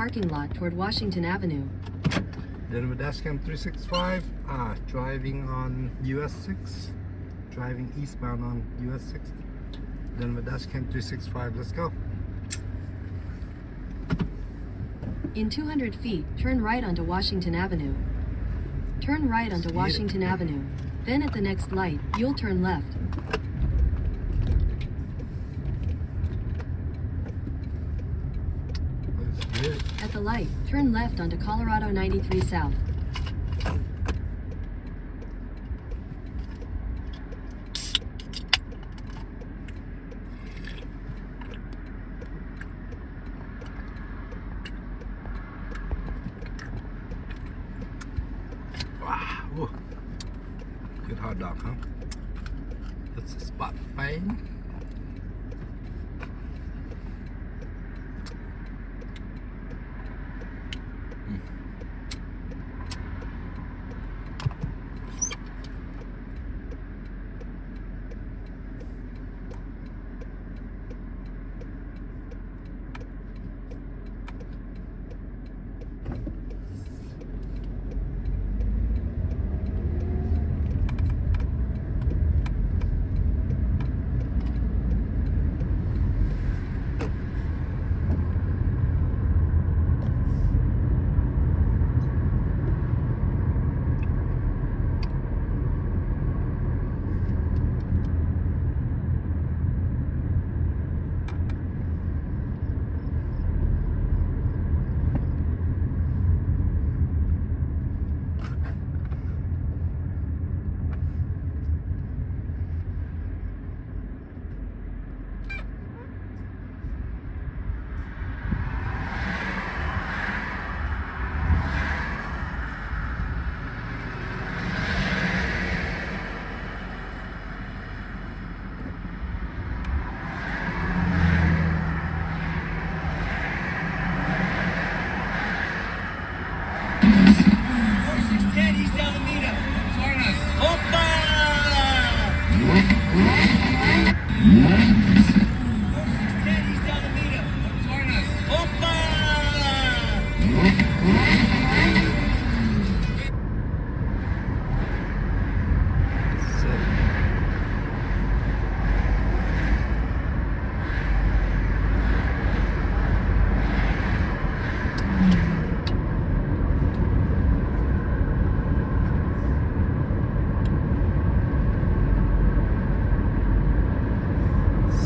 parking lot toward Washington Avenue. Then with Dashcam 365, driving on US 6, driving eastbound on US 6. Then with Dashcam 365, let's go. In 200 feet, turn right onto Washington Avenue. Turn right onto Washington Avenue. Then at the next light, you'll turn left. Let's get it. At the light, turn left onto Colorado 93 South. Wow, good hot dog, huh? That's a spot fine.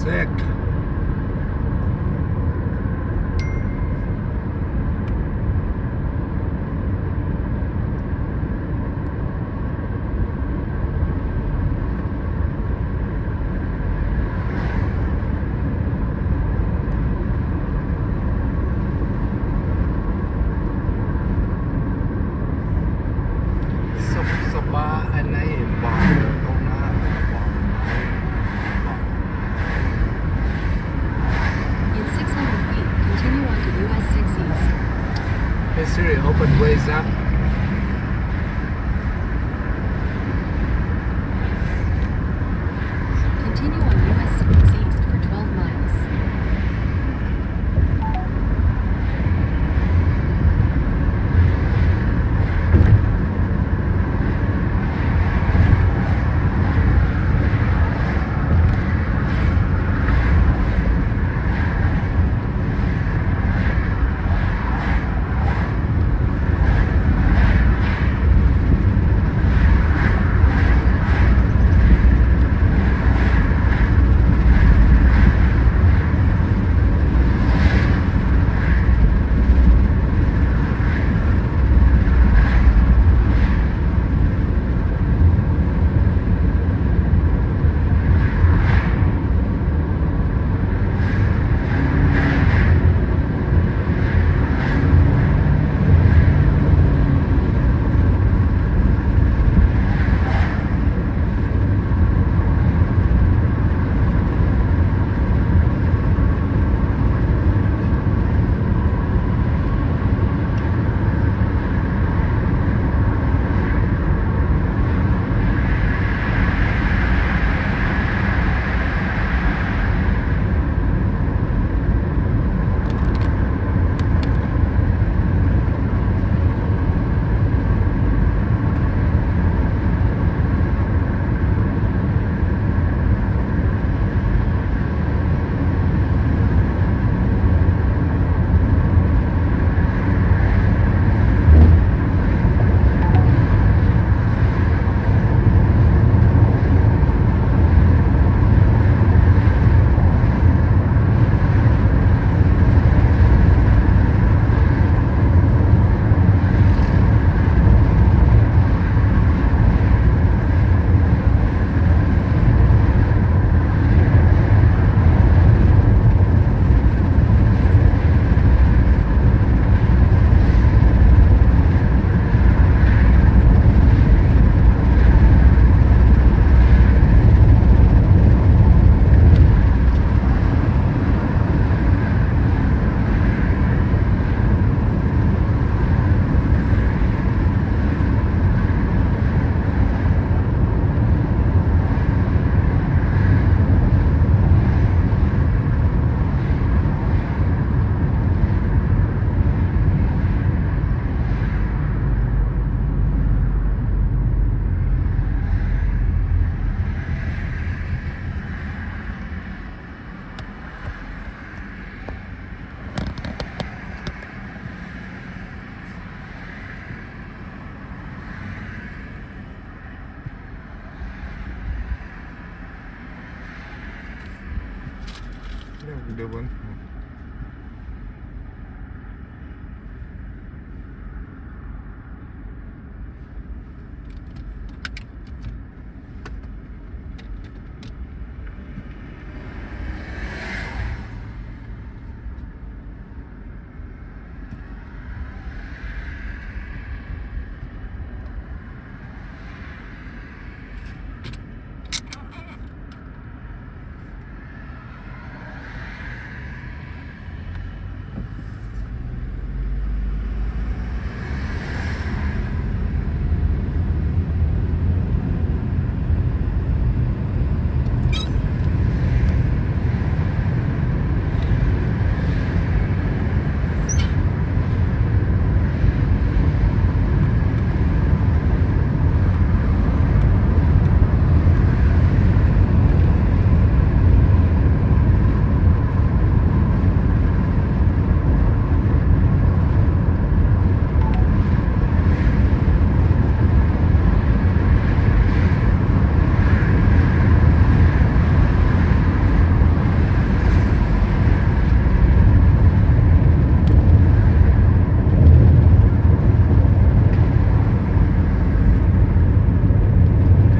Sick. Sapa anh ấy bỏ câu nó In 600 feet, continue onto US 6 East. Hey Siri, open Waze app. Continue on US 6 East for 12 miles. good one.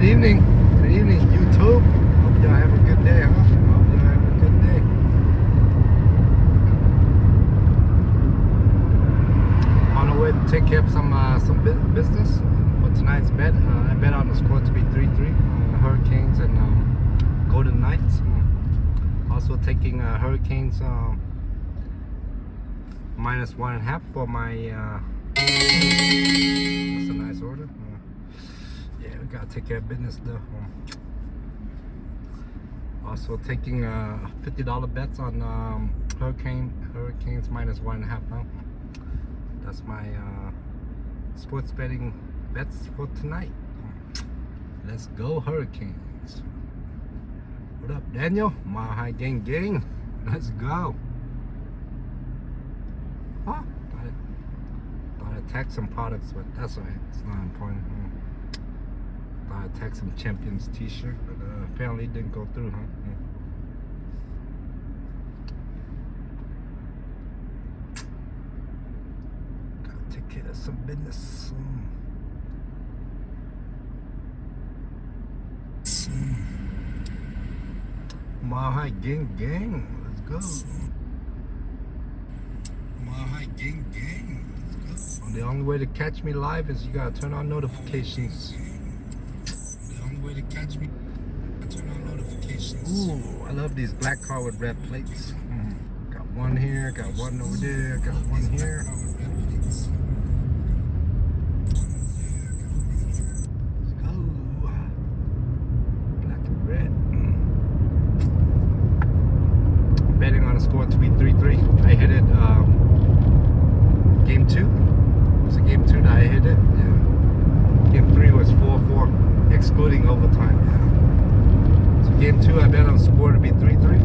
Good evening, YouTube. Hope y'all have a good day, huh? Hope y'all have a good day. On the way to take care of some business for tonight's bet. I bet on the score to be 3-3. Hurricanes and Golden Knights. Also taking Hurricanes -1.5 for my. That's a nice order. Yeah, we gotta take care of business though. Also taking $50 bets on Hurricanes -1.5. That's my sports betting bets for tonight. Let's go Hurricanes. What up, Daniel? Mile High gang. Let's go. Huh? Thought I tagged some products, but that's alright. It's not important. I tagged some Champions t-shirt, but apparently it didn't go through, huh? Gotta take care of some business. Mile High gang. Let's go. Mile High gang. Let's go. The only way to catch me live is you gotta turn on notifications. Way to catch me. Turn on notifications. Ooh, I love these black car with red plates. Got one here, got one over there, got one here. Let's go. Black and red. Betting on a score to be 3-3. I hit it game 2. It was a game 2 that I hit it. Yeah. Game 3 was 4-4. Excluding overtime. So game 2 I bet on score to be 3-3.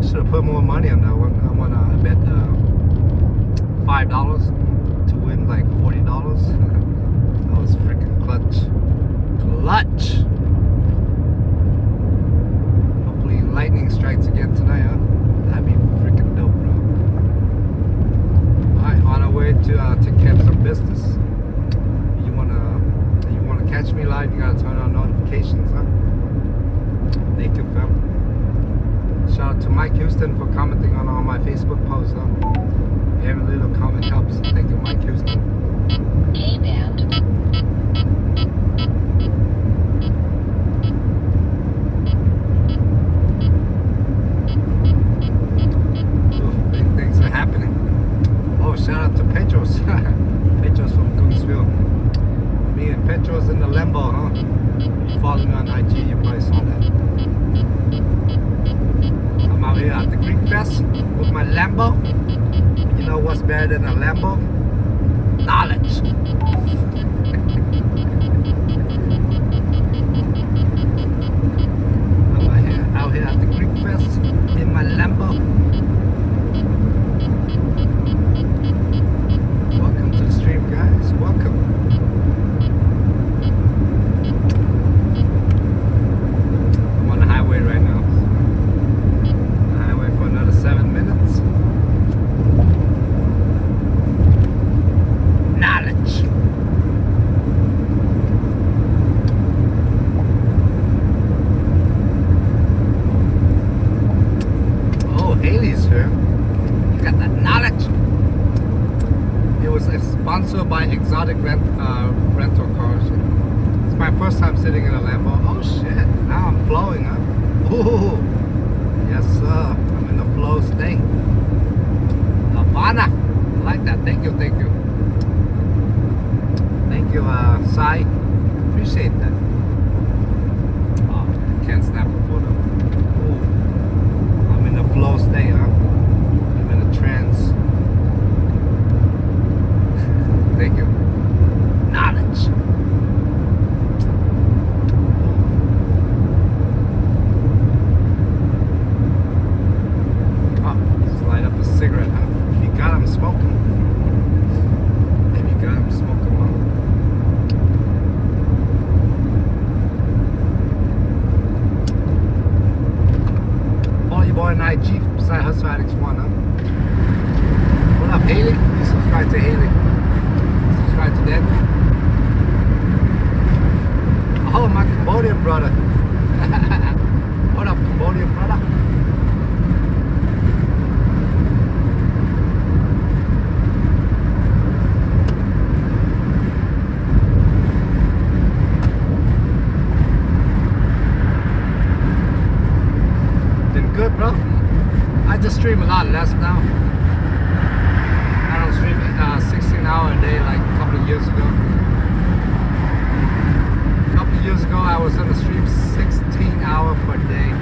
Should have put more money on that one. I bet $5 to win like $40. That was freaking clutch. Hopefully lightning strikes again tonight, huh? That'd be freaking dope, bro. Alright, on our way to take care of some business. Catch me live, you gotta turn on notifications, huh? Thank you, fam. Shout out to Mike Houston for commenting on all my Facebook posts, huh? Every little comment helps. Thank you, Mike Houston. Hey, band. Big things are happening. Oh, shout out to Petros. Petros from Cookesville. Me and Petros in the Lambo, huh? You follow me on IG, you probably saw that. I'm out here at the Greek Fest with my Lambo. You know what's better than a Lambo? Knowledge. I'm out here at the Greek Fest in my Lambo. Welcome to the stream, guys. Welcome. Right now. was sponsored by Exotic rental cars. It's my first time sitting in a Lambo. Oh shit! Now I'm flowing, huh? Ooh, yes sir. I'm in the flow state. Havana. I like that. Thank you, thank you. Thank you, Sai. Appreciate that. Oh, can't snap a photo. Ooh. I'm in the flow state, huh? I'm in a trance. Thank you. Knowledge. Oh, just light up a cigarette, huh? You got him smoking. Maybe you got him smoking, huh? Follow boy and IG beside Hustle Addicts 1, huh? What up, Haley? You subscribe to Haley. Subscribe to them. Oh, my Cambodian brother. What up, Cambodian brother? Been good, bro. I just stream a lot less now. I don't stream 16 hours a day like a couple of years ago. A couple of years ago, I was on the stream 16 hours per day.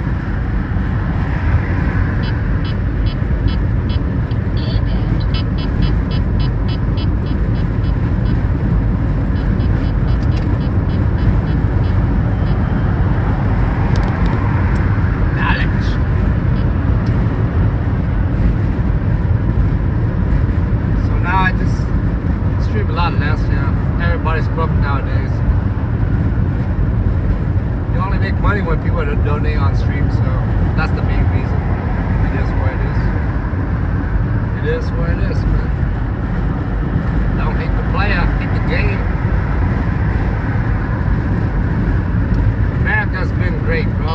Knowledge. So now I just stream a lot less, yeah. Everybody's broke nowadays. You only make money when people donate on stream, so that's the main reason. It is what it is. It is what it is, man. Don't hate the player, hate the game. America's been great, bro.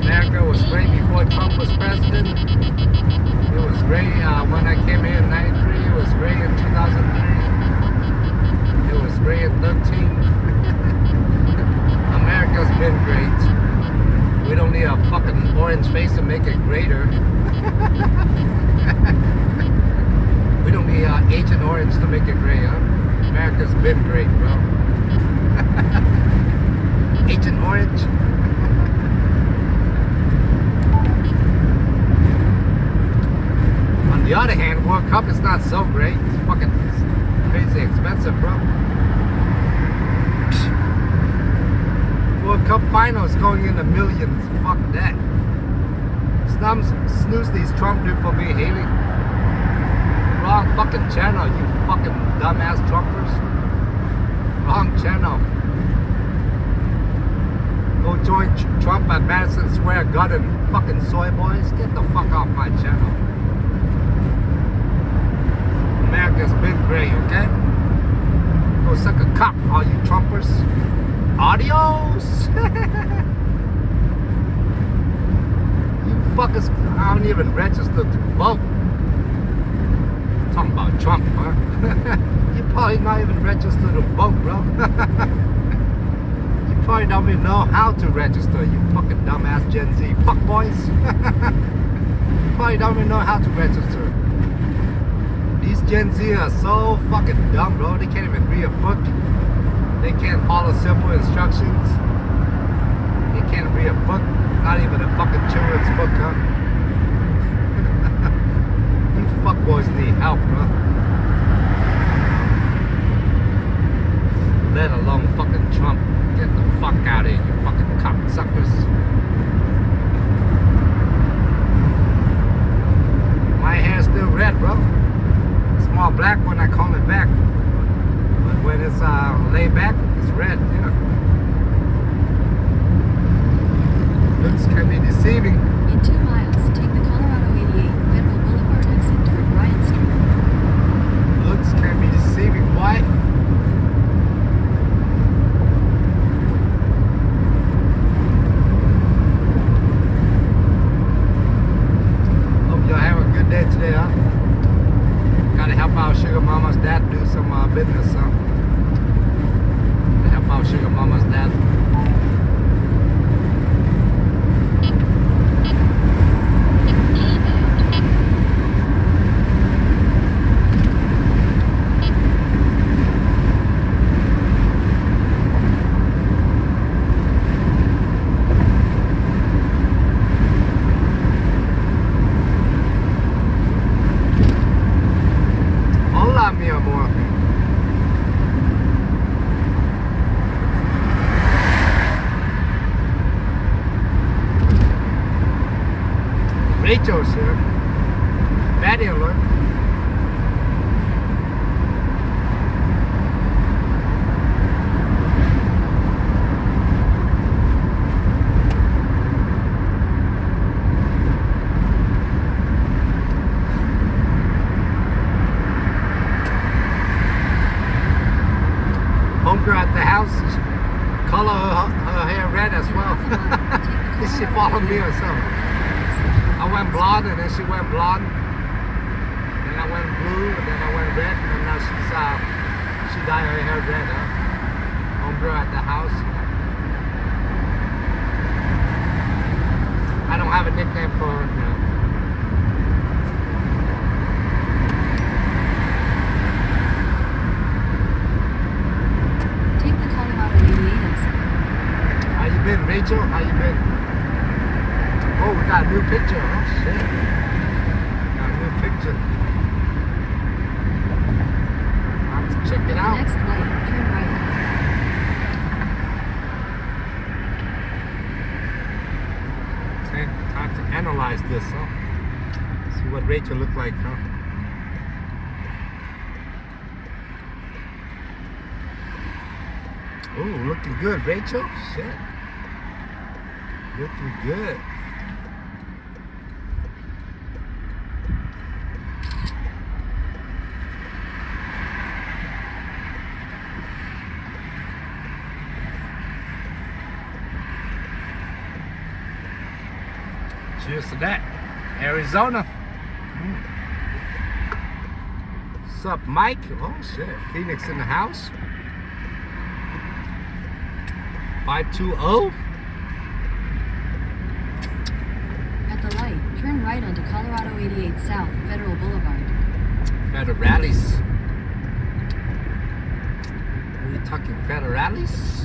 America was great before Trump was president. It was great when I came here in 93. It was great in 2003. It was great in 13. America's been great. We don't need a fucking orange face to make it greater. We don't need Agent Orange to make it great, huh? America's been great, bro. Agent Orange. On the other hand, World Cup is not so great. It's fucking crazy expensive, bro. World Cup final is going in the millions. Fuck that. Snooze these Trump do for me, Haley. Wrong fucking channel, you fucking dumbass Trumpers. Wrong channel. Go join Trump at Madison Square Garden, fucking soy boys. Get the fuck off my channel. America's been great, okay? Go suck a cock, all you Trumpers. Adios! You fuckers, I don't even register to vote. Talking about Trump, huh? You probably not even registered to vote, bro. You probably don't even know how to register, you fucking dumbass Gen Z fuckboys. You probably don't even know how to register. These Gen Z are so fucking dumb, bro. They can't even read a book. They can't follow simple instructions. They can't read a book. Not even a fucking children's book, huh? You fuckboys need help, bro. Let alone fucking Trump. Get the fuck out of here, you fucking cocksuckers. My hair's still red, bro. It's more black when I comb it back. But when it's laid back, it's red, yeah. Looks can be deceiving. In 2 miles, take the Colorado 88 Federal Boulevard exit toward Bryant Street. Looks can be deceiving, boy. Hope y'all have a good day today, huh? Gotta help out, Sugar Mama's dad do some business, so they help out Sugar Mama's dad. Hola, mi amor. Rachel's here. Batty alert. Homegirl at the house, color her hair red as well. Did she follow me or something? I went blonde and then she went blonde. Then I went blue and then I went red and now she dyed her hair red, huh? Homegirl at the house. I don't have a nickname for her now. Take the Colorado 88 exit. How you been, Rachel? How you been? Oh, we got a new picture. Oh, shit. Got a new picture. Time to check it At the out. next light, turn right. Okay, time to analyze this, huh? See what Rachel looked like, huh? Oh, looking good, Rachel. Shit. Looking good. Cheers to that. Arizona. What's up, Mike? Oh, shit. Phoenix in the house. 520. At the light, turn right onto Colorado 88 South, Federal Boulevard. Federales. Are you talking Federales?